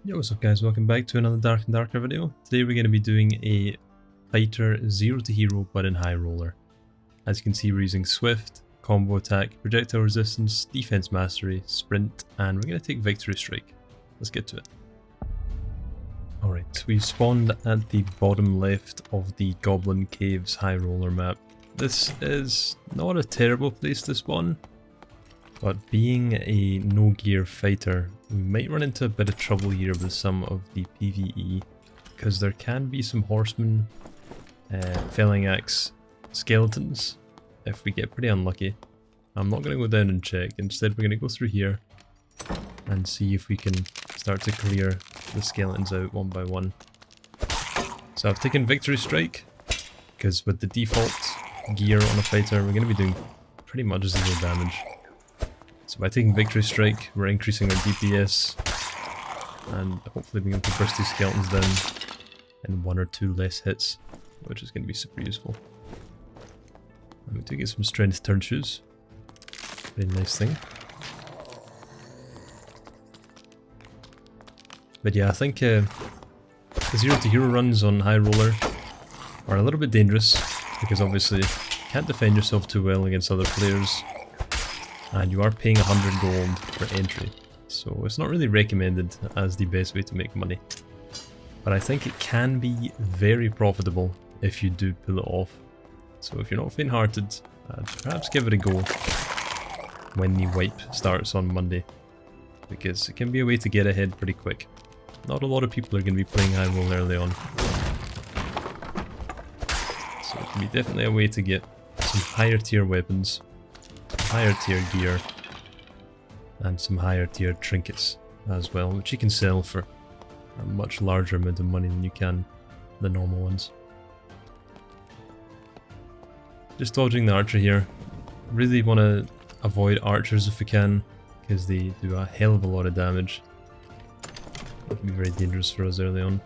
Yo, what's up guys, welcome back to another Dark and Darker video. Today we're going to be doing a fighter 0 to hero but in high roller. As you can see, we're using Swift, combo attack, projectile resistance, defense mastery, sprint, and we're going to take victory strike. Let's get to it. Alright, we spawned at the bottom left of the Goblin Caves high roller map. This is not a terrible place to spawn, but being a no gear fighter, we might run into a bit of trouble here with some of the PvE, because there can be some horsemen, felling axe skeletons if we get pretty unlucky. I'm not going to go down and check, instead we're going to go through here and see if we can start to clear the skeletons out one by one. So I've taken victory strike, because with the default gear on a fighter we're going to be doing pretty much 0 damage. So by taking victory strike, we're increasing our DPS and hopefully being able to burst these skeletons down in 1 or 2 less hits, which is going to be super useful. And we do get some strength turn shoes. Very nice thing. But yeah, I think the 0 to hero runs on high roller are a little bit dangerous, because obviously you can't defend yourself too well against other players. And you are paying 100 gold for entry, so it's not really recommended as the best way to make money. But I think it can be very profitable if you do pull it off. So if you're not faint-hearted, perhaps give it a go when the wipe starts on Monday, because it can be a way to get ahead pretty quick. Not a lot of people are going to be playing high roll early on, so it can be definitely a way to get some higher tier weapons, higher tier gear, and some higher tier trinkets as well, which you can sell for a much larger amount of money than you can the normal ones. Just dodging the archer here. Really want to avoid archers if we can, because they do a hell of a lot of damage. That can be very dangerous for us early on.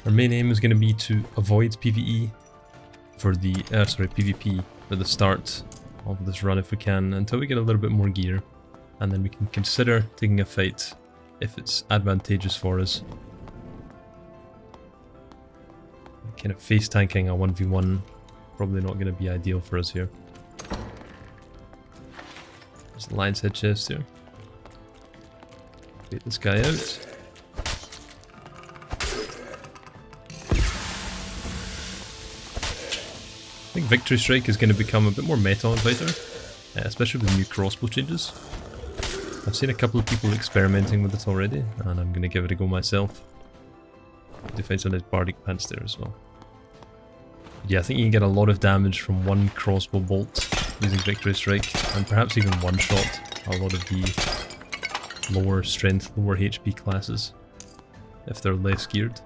Our main aim is going to be to avoid PvE for the PvP for the start of this run if we can, until we get a little bit more gear, and then we can consider taking a fight if it's advantageous for us. Kind of face tanking a 1v1 probably not going to be ideal for us here. There's a lion's head chest here. Get this guy out. I think Victory Strike is going to become a bit more meta on fighter, especially with new crossbow changes. I've seen a couple of people experimenting with it already, and I'm going to give it a go myself. Defense on his bardic pants there as well. But yeah, I think you can get a lot of damage from one crossbow bolt using Victory Strike, and perhaps even one shot a lot of the lower strength, lower HP classes, if they're less geared.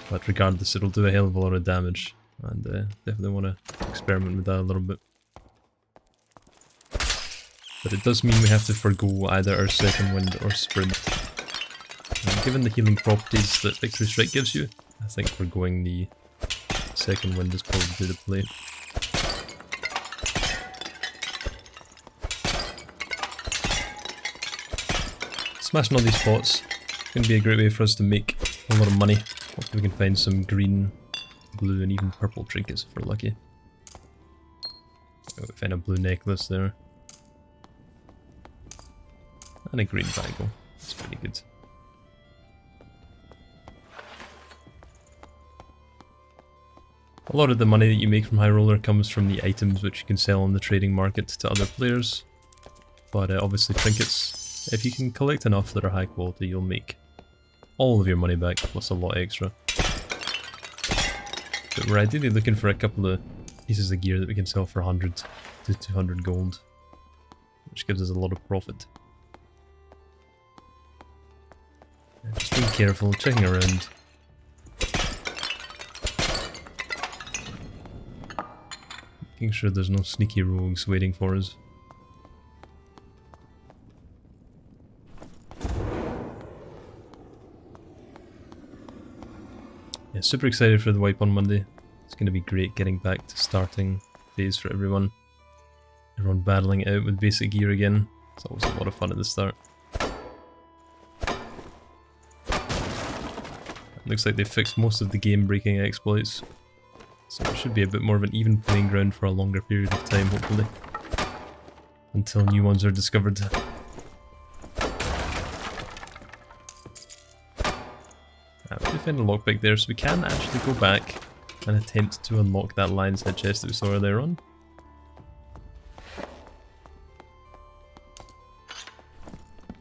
But regardless, it'll do a hell of a lot of damage. And definitely want to experiment with that a little bit. But it does mean we have to forgo either our second wind or sprint. And given the healing properties that Victory Strike gives you, I think forgoing the second wind is probably the play. Smashing all these pots is going to be a great way for us to make a lot of money. Hopefully we can find some green, blue and even purple trinkets if we're lucky. Oh, we found a blue necklace there. And a green bangle. That's pretty good. A lot of the money that you make from high roller comes from the items which you can sell on the trading market to other players. But obviously trinkets, if you can collect enough that are high quality, you'll make all of your money back plus a lot extra. But we're ideally looking for a couple of pieces of gear that we can sell for 100 to 200 gold, which gives us a lot of profit. Just being careful, checking around. Making sure there's no sneaky rogues waiting for us. Yeah, super excited for the wipe on Monday. It's going to be great getting back to starting phase for everyone. Everyone battling it out with basic gear again. It's always a lot of fun at the start. Looks like they fixed most of the game-breaking exploits, so it should be a bit more of an even playing ground for a longer period of time, hopefully, until new ones are discovered. We did find a lockpick there, so we can actually go back and attempt to unlock that lion's head chest that we saw earlier on.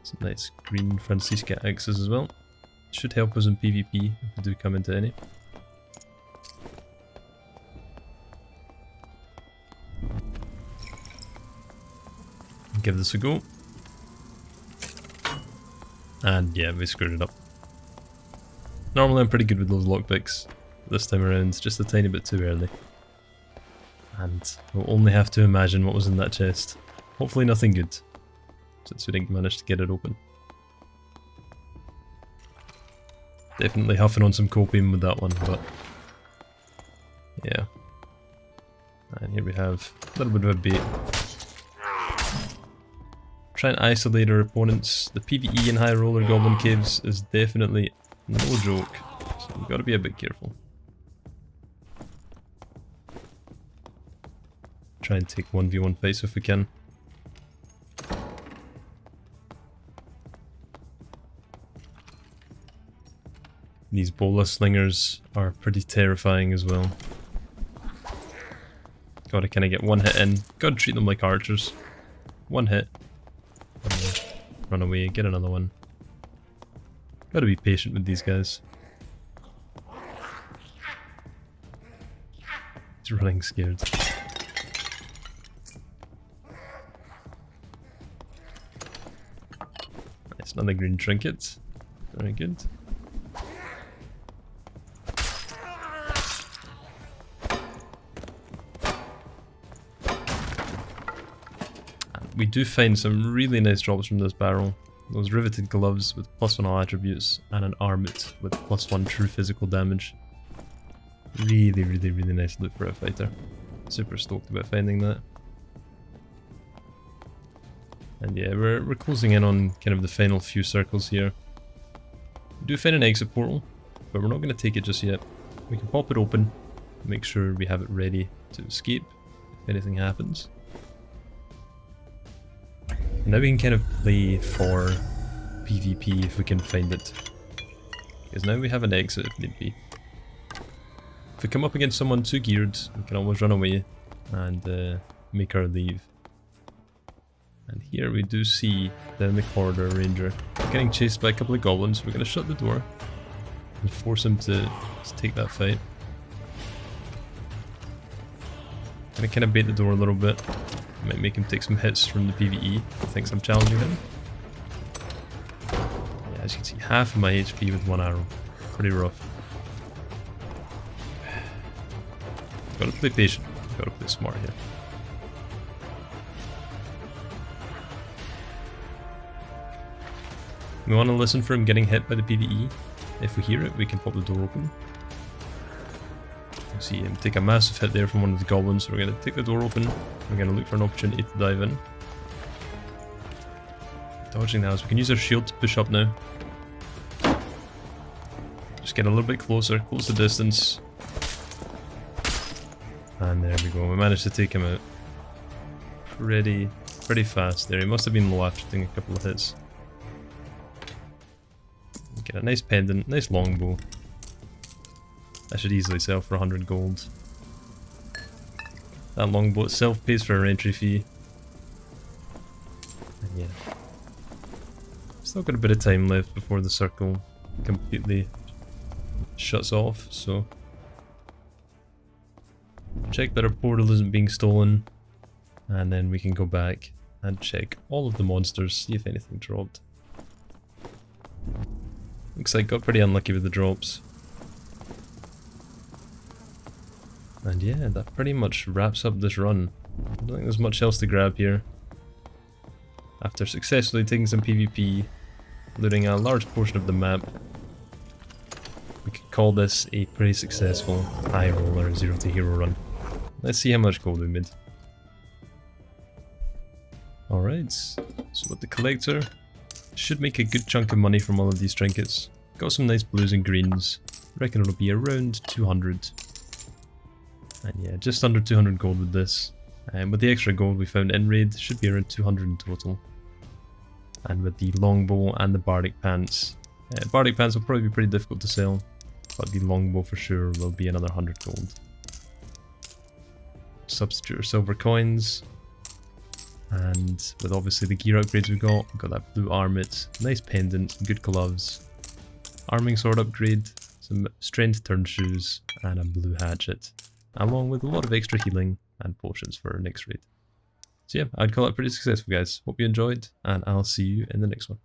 Some nice green Francisca axes as well. Should help us in PvP if we do come into any. Give this a go. And yeah, we screwed it up. Normally I'm pretty good with those lockpicks. This time around, just a tiny bit too early. And we'll only have to imagine what was in that chest. Hopefully nothing good, since we didn't manage to get it open. Definitely huffing on some copium with that one, but yeah. And here we have a little bit of a bait. Try and isolate our opponents. The PvE in High Roller Goblin Caves is definitely no joke, so we've got to be a bit careful. Try and take 1v1 fights if we can. These bola slingers are pretty terrifying as well. Gotta kind of get one hit in. Gotta treat them like archers. One hit. Run away, get another one. Gotta be patient with these guys. He's running scared. Nice, another green trinket. Very good. We do find some really nice drops from this barrel. Those riveted gloves with +1 all attributes and an armlet with +1 true physical damage. Really, really, really nice loot for a fighter. Super stoked about finding that. And yeah, we're closing in on kind of the final few circles here. We do find an exit portal, but we're not going to take it just yet. We can pop it open, make sure we have it ready to escape if anything happens. And now we can kind of play for PvP if we can find it. Because now we have an exit if need be. If we come up against someone too geared, we can always run away and make our leave. And here we do see down the corridor a ranger getting chased by a couple of goblins. We're going to shut the door and force him to take that fight. Gonna kind of bait the door a little bit. Might make him take some hits from the PvE. He thinks I'm challenging him. Yeah, as you can see, half of my HP with one arrow. Pretty rough. Gotta play patient. Gotta play smart here. We want to listen for him getting hit by the PvE. If we hear it, we can pop the door open. You see him take a massive hit there from one of the goblins, so we're going to take the door open. We're going to look for an opportunity to dive in. Dodging that, so we can use our shield to push up now. Just get a little bit closer, close the distance. And there we go, we managed to take him out. Pretty fast there. He must have been low after taking a couple of hits. Get a nice pendant, nice longbow. That should easily sell for 100 gold. That longbow itself pays for our entry fee. And yeah. Still got a bit of time left before the circle completely shuts off, so check that our portal isn't being stolen, and then we can go back and check all of the monsters, see if anything dropped. Looks like got pretty unlucky with the drops. And yeah, that pretty much wraps up this run. I don't think there's much else to grab here. After successfully taking some PvP, looting a large portion of the map, we could call this a pretty successful high roller 0 to hero run. Let's see how much gold we made. Alright, so with the collector, should make a good chunk of money from all of these trinkets. Got some nice blues and greens. Reckon it'll be around 200. And yeah, just under 200 gold with this. And with the extra gold we found in raid, should be around 200 in total. And with the longbow and the bardic pants. Bardic pants will probably be pretty difficult to sell, but the longbow for sure will be another 100 gold. Substitute our silver coins. And with obviously the gear upgrades we've got that blue armlet, nice pendant, good gloves, arming sword upgrade, some strength turn shoes, and a blue hatchet, along with a lot of extra healing and potions for our next raid. So yeah, I'd call it pretty successful, guys. Hope you enjoyed, and I'll see you in the next one.